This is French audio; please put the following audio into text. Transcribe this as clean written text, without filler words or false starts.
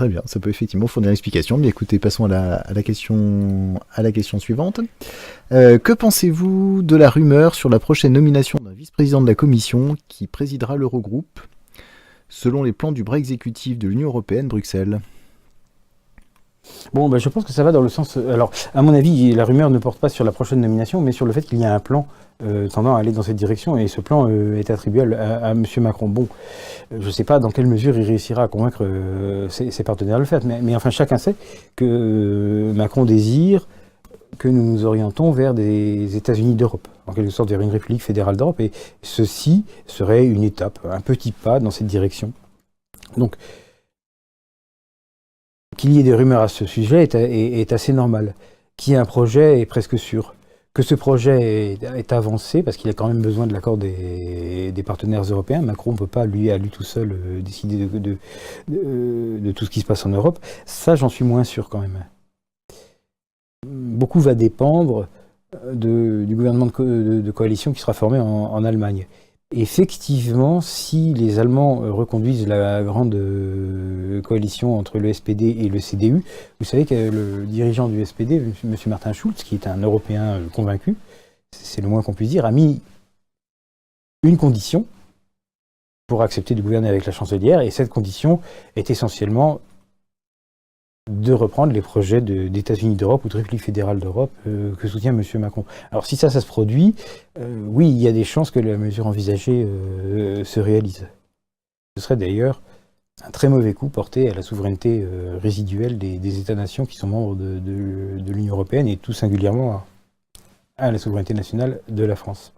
Très bien, ça peut effectivement fournir une explication. Mais écoutez, passons à la question suivante. Que pensez-vous de la rumeur sur la prochaine nomination d'un vice-président de la Commission qui présidera l'Eurogroupe, selon les plans du bras exécutif de l'Union européenne, Bruxelles? Bon, je pense que ça va dans le sens... Alors, à mon avis, la rumeur ne porte pas sur la prochaine nomination, mais sur le fait qu'il y a un plan tendant à aller dans cette direction, et ce plan est attribué à M. Macron. Bon, je ne sais pas dans quelle mesure il réussira à convaincre ses partenaires de le faire, mais enfin, chacun sait que Macron désire que nous nous orientons vers des États-Unis d'Europe, en quelque sorte vers une République fédérale d'Europe, et ceci serait une étape, un petit pas dans cette direction. Donc, qu'il y ait des rumeurs à ce sujet est assez normal. Qu'il y ait un projet est presque sûr. Que ce projet est avancé, parce qu'il a quand même besoin de l'accord des partenaires européens. Macron ne peut pas, lui, à lui tout seul, décider de tout ce qui se passe en Europe. Ça, j'en suis moins sûr quand même. Beaucoup va dépendre du gouvernement de coalition qui sera formé en Allemagne. Effectivement, si les Allemands reconduisent la grande coalition entre le SPD et le CDU, vous savez que le dirigeant du SPD, M. Martin Schulz, qui est un Européen convaincu, c'est le moins qu'on puisse dire, a mis une condition pour accepter de gouverner avec la chancelière, et cette condition est essentiellement de reprendre les projets d'États-Unis d'Europe ou de République fédérale d'Europe que soutient M. Macron. Alors si ça se produit, oui, il y a des chances que la mesure envisagée se réalise. Ce serait d'ailleurs un très mauvais coup porté à la souveraineté résiduelle des États-nations qui sont membres de l'Union européenne et tout singulièrement à la souveraineté nationale de la France.